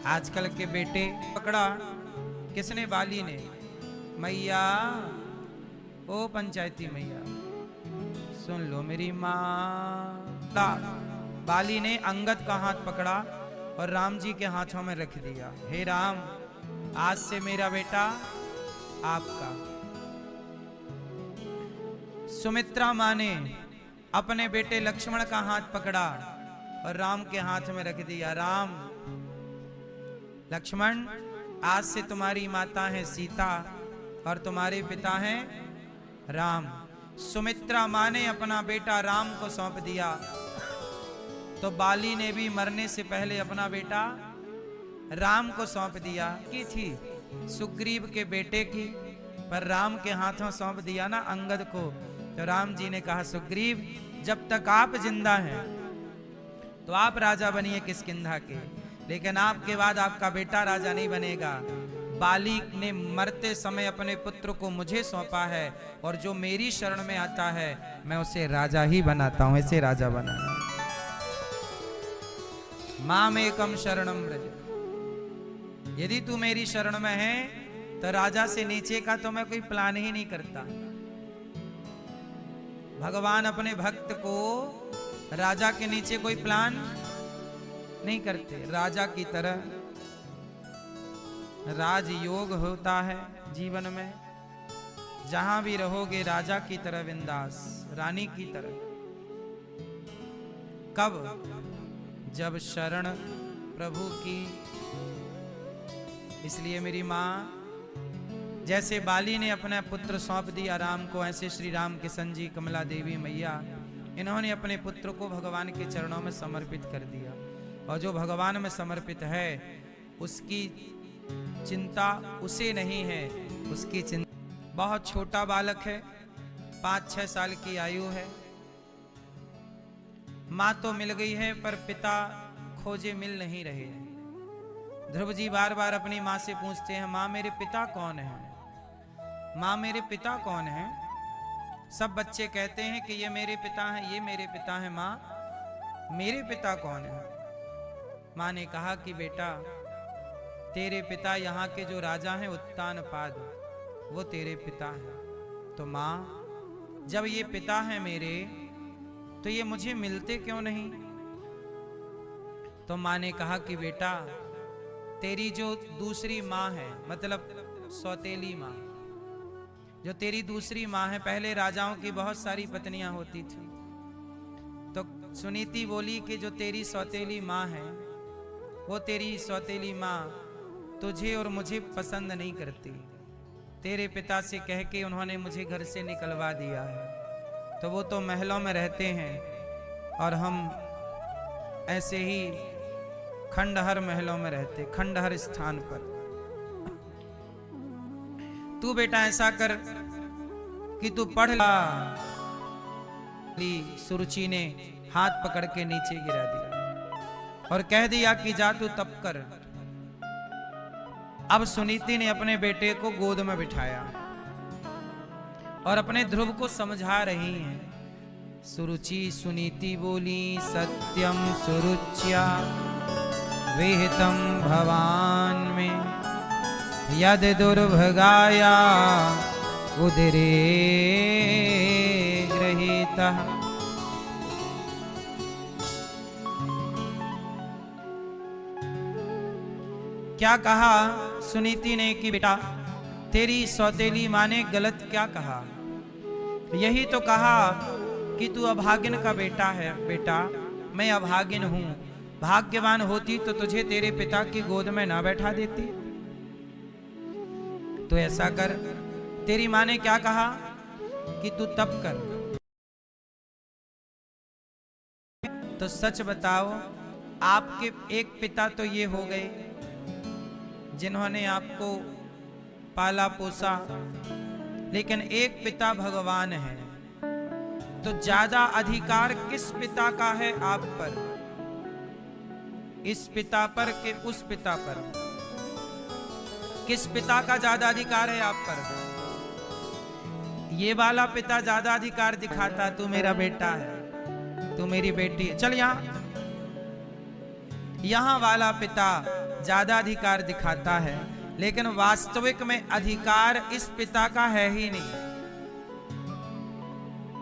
आजकल के बेटे पकड़ा किसने? बाली ने। मैया, ओ पंचायती मैया सुन लो मेरी माँ। बाली ने अंगद का हाथ पकड़ा और राम जी के हाथों में रख दिया। हे राम, आज से मेरा बेटा आपका। सुमित्रा माँ ने अपने बेटे लक्ष्मण का हाथ पकड़ा और राम के हाथ में रख दिया। राम, लक्ष्मण, आज से तुम्हारी माता है सीता और तुम्हारे पिता हैं राम। सुमित्रा माँ ने अपना बेटा राम को सौंप दिया, तो बाली ने भी मरने से पहले अपना बेटा राम को सौंप दिया। की थी सुग्रीव के बेटे की, पर राम के हाथों सौंप दिया ना अंगद को। तो राम जी ने कहा, सुग्रीव, जब तक आप जिंदा हैं तो आप राजा बनिए किष्किंधा के, लेकिन आपके बाद आपका बेटा राजा नहीं बनेगा। बाली ने मरते समय अपने पुत्र को मुझे सौंपा है, और जो मेरी शरण में आता है मैं उसे राजा ही बनाता हूं। ऐसे राजा बनाना। माम एकम शरणम व्रज। यदि तू मेरी शरण में है तो राजा से नीचे का तो मैं कोई प्लान ही नहीं करता। भगवान अपने भक्त को राजा के नीचे कोई प्लान नहीं करते। राजा की तरह राजयोग होता है जीवन में। जहां भी रहोगे राजा की तरह बिंदास, रानी की तरह। कब? जब शरण प्रभु की। इसलिए मेरी मां, जैसे बाली ने अपना पुत्र सौंप दिया राम को, ऐसे श्री राम किशन जी, कमला देवी मैया, इन्होंने अपने पुत्र को भगवान के चरणों में समर्पित कर दिया। और जो भगवान में समर्पित है उसकी चिंता उसे नहीं है, उसकी चिंता। बहुत छोटा बालक है, 5-6 साल की आयु है। माँ तो मिल गई है पर पिता खोजे मिल नहीं रहे हैं। ध्रुव जी बार बार अपनी माँ से पूछते हैं, माँ मेरे पिता कौन है? माँ मेरे पिता कौन है? सब बच्चे कहते हैं कि ये मेरे पिता हैं, ये मेरे पिता हैं। माँ, मेरे पिता कौन है? माँ ने कहा कि बेटा, तेरे पिता यहाँ के जो राजा हैं उत्तानपाद, वो तेरे पिता हैं। तो माँ, जब ये पिता हैं मेरे, तो ये मुझे मिलते क्यों नहीं? तो माँ ने कहा कि बेटा, तेरी जो दूसरी माँ है, मतलब सौतेली माँ, जो तेरी दूसरी माँ है, पहले राजाओं की बहुत सारी पत्नियां होती थी। तो सुनीति बोली कि जो तेरी सौतेली माँ है, वो तेरी सौतेली माँ तुझे और मुझे पसंद नहीं करती। तेरे पिता से कह के उन्होंने मुझे घर से निकलवा दिया है। तो वो तो महलों में रहते हैं और हम ऐसे ही खंडहर महलों में रहते, खंडहर स्थान पर। तू बेटा ऐसा कर कि तू पढ़ ला। सुरुचि ने हाथ पकड़ के नीचे गिरा दिया और कह दिया कि जा तू तप कर। अब सुनीति ने अपने बेटे को गोद में बिठाया और अपने ध्रुव को समझा रही हैं। सुरुचि सुनीति बोली, सत्यम सुरुच्या विहितम भवान में यद दुर्भगाया उदरे गृहीता। क्या कहा सुनीति ने कि बेटा, तेरी सौतेली माँ ने गलत क्या कहा? यही तो कहा कि तू अभागिन का बेटा है। बेटा, मैं अभागिन हूं। भाग्यवान होती तो तुझे तेरे पिता की गोद में ना बैठा देती। तो ऐसा कर, तेरी माँ ने क्या कहा कि तू तप कर। तो सच बताओ, आपके एक पिता तो ये हो गए जिन्होंने आपको पाला पोसा, लेकिन एक पिता भगवान है। तो ज्यादा अधिकार किस पिता का है आप पर? इस पिता पर कि उस पिता पर? किस पिता का ज्यादा अधिकार है आप पर? ये वाला पिता ज्यादा अधिकार दिखाता, तू मेरा बेटा है, तू मेरी बेटी है, चल यहां। यहां वाला पिता ज्यादा अधिकार दिखाता है, लेकिन वास्तविक में अधिकार इस पिता का है ही नहीं,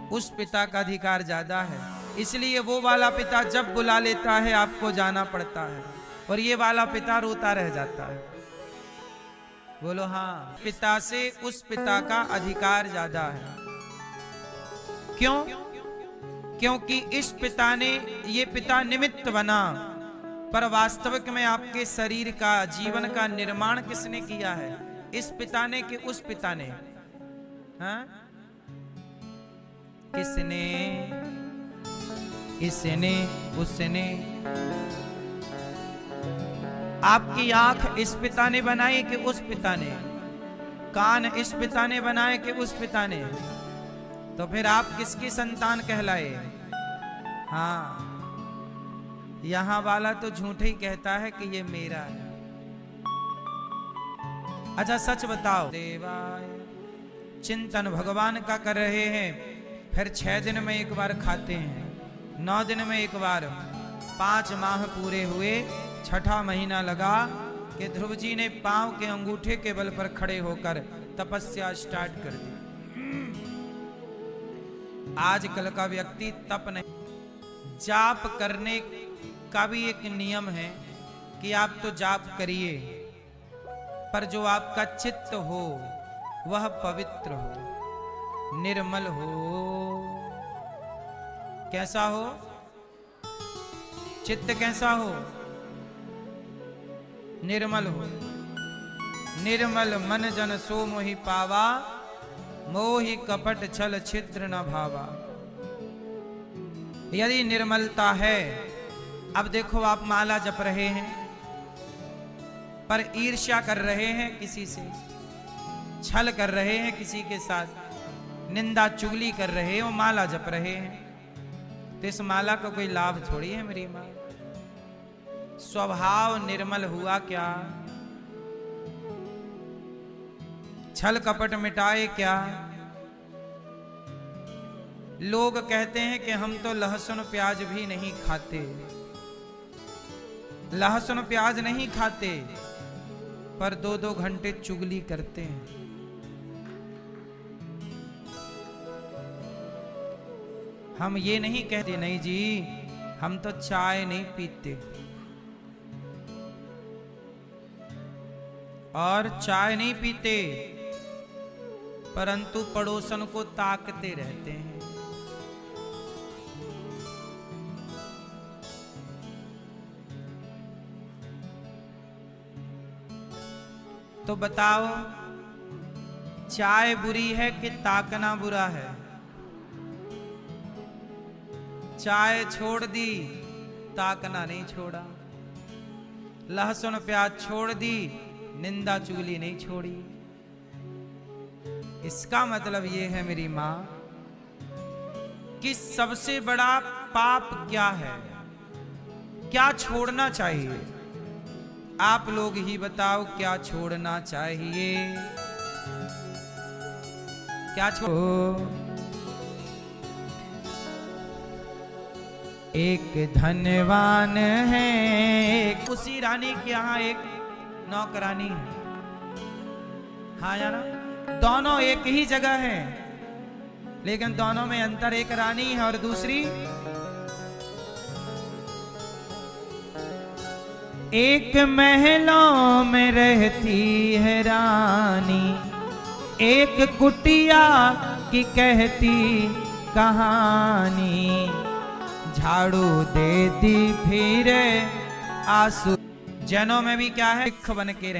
उस पिता का अधिकार ज्यादा है। इसलिए वो वाला पिता जब बुला लेता है आपको जाना पड़ता है, और ये वाला पिता रोता रह जाता है। बोलो हाँ, पिता से उस पिता का अधिकार ज्यादा है। क्यों? क्योंकि इस पिता ने, ये पिता निमित्त बना, पर वास्तविक में आपके शरीर का, जीवन का निर्माण किसने किया है? इस पिता ने कि उस पिता ने? हाँ? किसने? इसने, उसने। आपकी आंख इस पिता ने बनाई कि उस पिता ने? कान इस पिता ने बनाए कि उस पिता ने? तो फिर आप किसकी संतान कहलाए? हाँ, यहां वाला तो झूठ ही कहता है कि ये मेरा है। अच्छा सच बताओ, देवाय चिंतन भगवान का कर रहे हैं, फिर 6 दिन में एक बार खाते हैं, 9 दिन में एक बार, 5 माह पूरे हुए, 6ठा महीना लगा कि ध्रुव जी ने पांव के अंगूठे के बल पर खड़े होकर तपस्या स्टार्ट कर दी। आजकल का व्यक्ति तप नहीं, जाप करने का भी एक नियम है कि आप तो जाप करिए, पर जो आपका चित्त हो वह पवित्र हो, निर्मल हो। कैसा हो? चित्त कैसा हो? निर्मल हो। निर्मल मन जन सो मोहि पावा, मोहि कपट छल छिद्र न भावा। यदि निर्मलता है, अब देखो आप माला जप रहे हैं, पर ईर्ष्या कर रहे हैं किसी से, छल कर रहे हैं किसी के साथ, निंदा चुगली कर रहे हो, माला जप रहे हैं, तो इस माला का कोई लाभ थोड़ी है मेरी मां। स्वभाव निर्मल हुआ क्या? छल कपट मिटाए क्या? लोग कहते हैं कि हम तो लहसुन प्याज भी नहीं खाते, लहसुन प्याज नहीं खाते, पर 2-2 घंटे चुगली करते हैं। हम ये नहीं कहते, नहीं जी हम तो चाय नहीं पीते, और चाय नहीं पीते, परंतु पड़ोसन को ताकते रहते हैं। तो बताओ, चाय बुरी है कि ताकना बुरा है? चाय छोड़ दी, ताकना नहीं छोड़ा। लहसुन प्याज छोड़ दी, निंदा चुगली नहीं छोड़ी। इसका मतलब ये है मेरी मां कि सबसे बड़ा पाप क्या है, क्या छोड़ना चाहिए? आप लोग ही बताओ, क्या छोड़ना चाहिए? क्या एक धनवान है, उसी रानी के यहाँ एक नौकरानी है। हाँ या ना? दोनों एक ही जगह है, लेकिन दोनों में अंतर, एक रानी है और दूसरी। एक महलों में रहती है रानी, एक कुटिया की कहती कहानी, झाड़ू देती फिर आंसू। जैनों में भी क्या है, सिख बन के रहे।